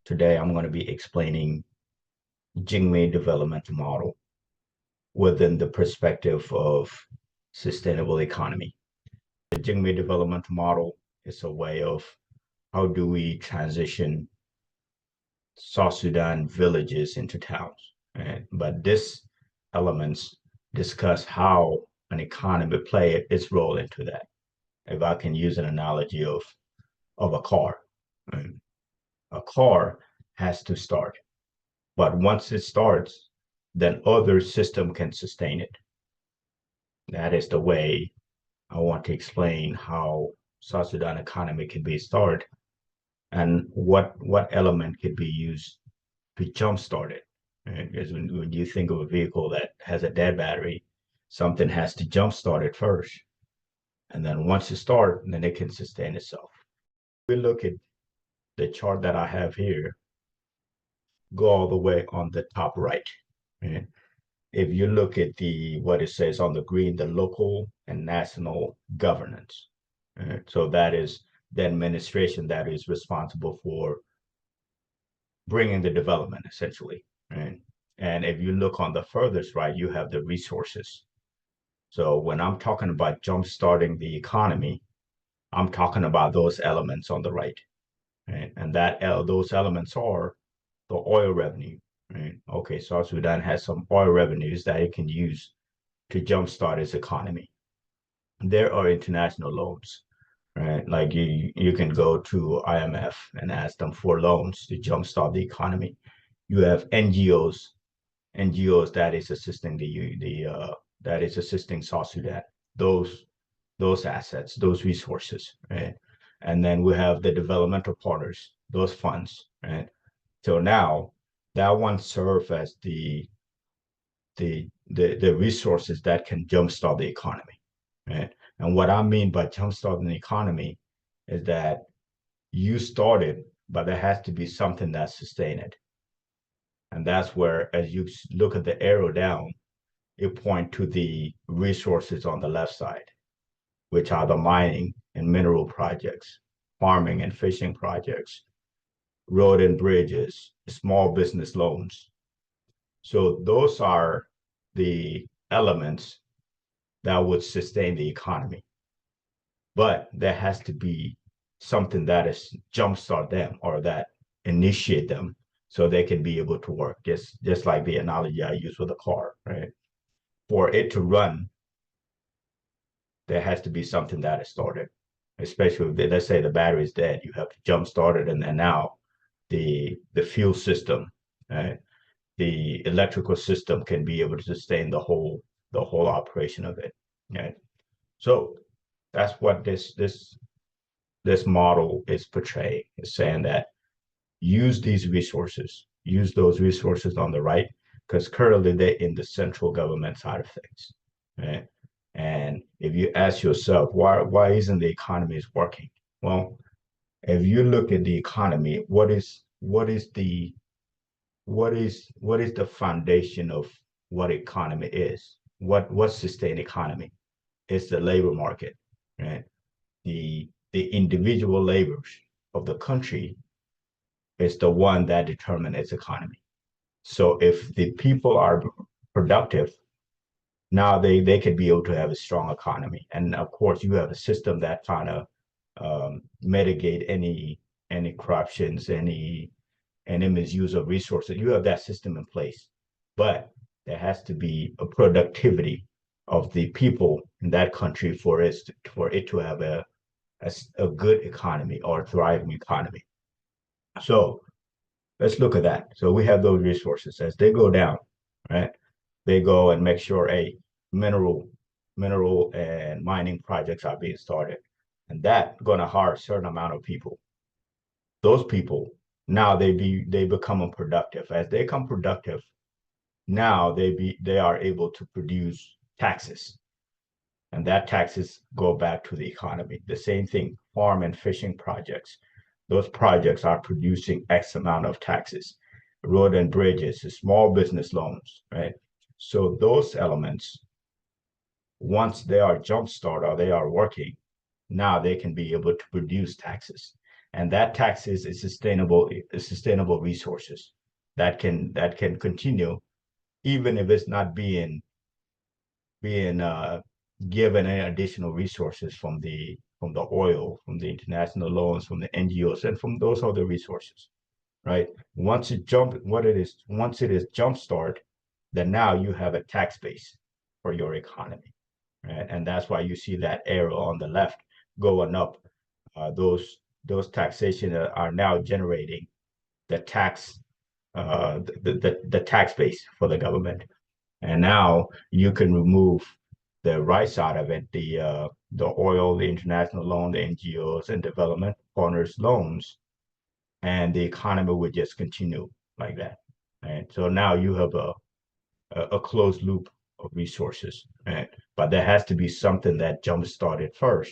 Today I'm going to be explaining Jikmir Development Model within the perspective of sustainable economy. The Jikmir Development Model is a way of how do we transition South Sudan villages into towns. Right? But this elements discuss how an economy play its role into that. If I can use an analogy of a car, right? A car has to start, but once it starts, then other system can sustain it. That is the way I want to explain how South Sudan economy can be started and what element could be used to jumpstart it. Right? Because when you think of a vehicle that has a dead battery, something has to jumpstart it first. And then once it starts, then it can sustain itself. We look at the chart that I have here, go all the way on the top right. Right? If you look at what it says on the green, the local and national governance. Right? So that is the administration that is responsible for bringing the development, essentially. Right? And if you look on the furthest right, you have the resources. So when I'm talking about jump-starting the economy, I'm talking about those elements on the right. Right? And those elements are the oil revenue. Right? Okay, South Sudan has some oil revenues that it can use to jumpstart its economy. There are international loans, right? Like you can go to IMF and ask them for loans to jumpstart the economy. You have NGOs that is assisting that is assisting South Sudan. Those assets, those resources, right? And then we have the developmental partners, those funds, right? So now that one serve as the resources that can jumpstart the economy, right? And what I mean by jumpstarting the economy is that you started, but there has to be something that sustains it. And that's where, as you look at the arrow down, you point to the resources on the left side, which are the mining and mineral projects, farming and fishing projects, road and bridges, small business loans. So those are the elements that would sustain the economy. But there has to be something that is jumpstart them or that initiate them so they can be able to work. Just like the analogy I use with a car, right? For it to run, there has to be something that is started. Especially if let's say the battery is dead, you have to jumpstart it, and then now the fuel system, right? The electrical system can be able to sustain the whole operation of it. Right. So that's what this model is portraying, is saying that use those resources on the right, because currently they're in the central government side of things. Right. And if you ask yourself, why isn't the economy working? Well, if you look at the economy, what is the foundation of what economy is? What sustained economy? It's the labor market, right? The individual labors of the country is the one that determines its economy. So if the people are productive, now they could be able to have a strong economy. And of course, you have a system that kind of mitigate any corruptions, any misuse of resources. You have that system in place, but there has to be a productivity of the people in that country for it to have a good economy or a thriving economy. So let's look at that. So we have those resources as they go down, right? They go and make sure mineral and mining projects are being started, and that going to hire a certain amount of people. Those people now they become unproductive. As they become productive, now they are able to produce taxes, and that taxes go back to the economy. The same thing, farm and fishing projects. Those projects are producing X amount of taxes. Road and bridges, small business loans, right? So those elements, once they are jumpstart or they are working, now they can be able to produce taxes. And that tax is sustainable resources that can continue even if it's not being given any additional resources from the oil, from the international loans, from the NGOs, and from those other resources, right? Once it is jumpstart, then now you have a tax base for your economy, right? And that's why you see that arrow on the left going up. Those taxation are now generating the tax the tax base for the government. And now you can remove the right side of it, the oil, the international loan, the NGOs, and development partners loans, and the economy would just continue like that. Right. So now you have a closed loop of resources. Right. But there has to be something that jump started first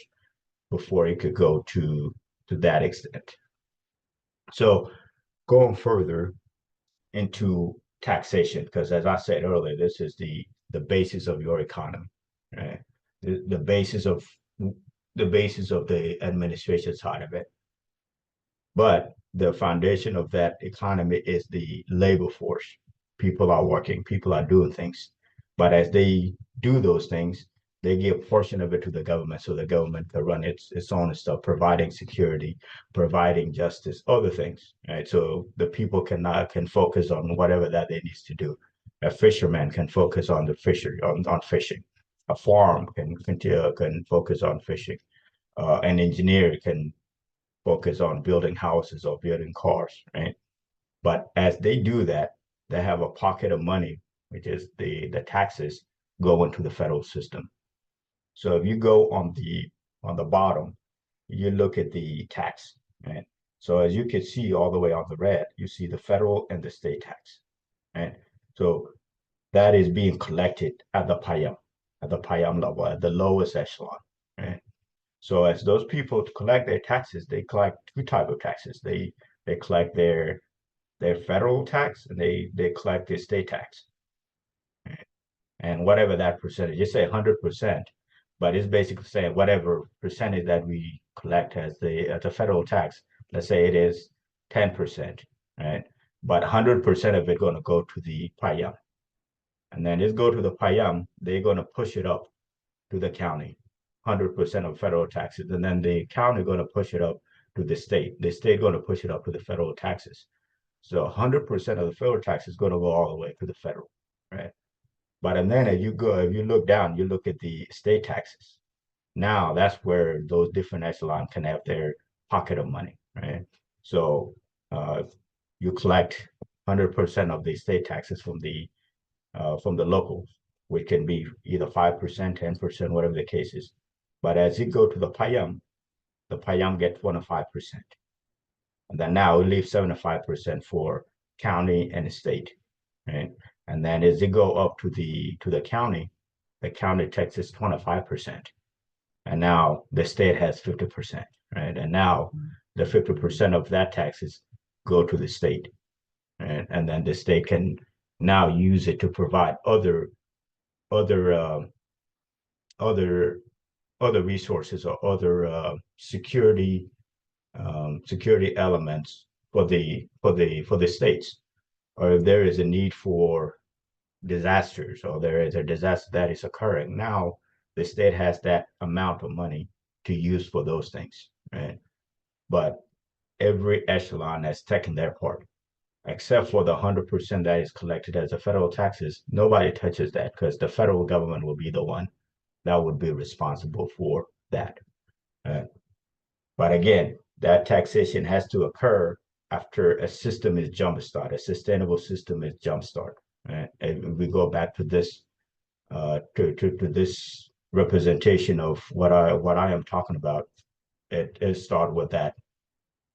before it could go to that extent. So going further into taxation, because as I said earlier, this is the basis of your economy, right? The basis of the administration side of it. But the foundation of that economy is the labor force. People are working, people are doing things. But as they do those things, they give a portion of it to the government so the government can run its own stuff, providing security, providing justice, other things. Right. So the people can focus on whatever that they need to do. A fisherman can focus on the fishery on fishing. A farm can focus on fishing. An engineer can focus on building houses or building cars, right? But as they do that, they have a pocket of money, which is the taxes go into the federal system. So if you go on the bottom, you look at the tax, right? So as you can see all the way on the red, you see the federal and the state tax, right? So that is being collected at the payam level, at the lowest echelon, right? So as those people collect their taxes, they collect two type of taxes. They collect their federal tax and they collect their state tax. And whatever that percentage, you say 100%, but it's basically saying whatever percentage that we collect as the federal tax, let's say it is 10%, right? But 100% of it going to go to the payam. And then it's go to the payam, they're going to push it up to the county, 100% of federal taxes. And then the county going to push it up to the state going to push it up to the federal taxes. So 100% of the federal tax is going to go all the way to the federal, right? But and then if you look down, you look at the state taxes. Now that's where those different echelons can have their pocket of money, right? So uh, you collect 100% of the state taxes from the locals, which can be either 5%, 10%, whatever the case is. But as you go to the payam get 25%. And then now it leaves 75% for county and state, right? And then as you go up to the county tax is 25%. And now the state has 50%, right? And now the 50% of that taxes go to the state. Right? And then the state can now use it to provide other other other resources or other security elements for the states, or if there is a need for disasters or there is a disaster that is occurring. Now the state has that amount of money to use for those things, right? But every echelon has taken their part, except for the 100% that is collected as the federal taxes. Nobody touches that because the federal government will be the one that would be responsible for that. Uh, but again, that taxation has to occur after a system is jumpstart, a sustainable system is jumpstart. Right? And we go back to this to this representation of what I am talking about. It start with that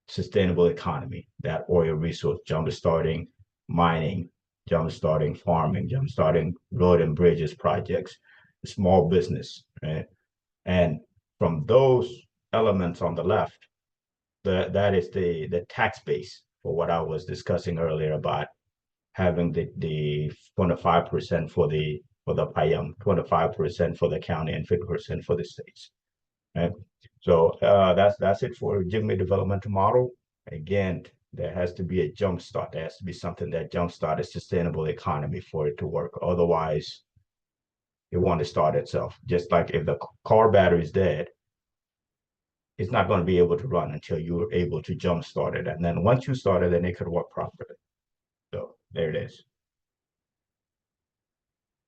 sustainable economy, that oil resource jumpstarting mining, jumpstarting farming, jumpstarting road and bridges projects, small business, right? And from those elements on the left, that is the tax base for what I was discussing earlier about having the 25% for the payam, 25% for the county, and 50% for the states. right? So that's it for Jigme developmental model. Again, there has to be a jump start. There has to be something that jumpstart a sustainable economy for it to work. Otherwise, it won't start itself. Just like if the car battery is dead, it's not going to be able to run until you're able to jumpstart it. And then once you start it, then it could work properly. So there it is.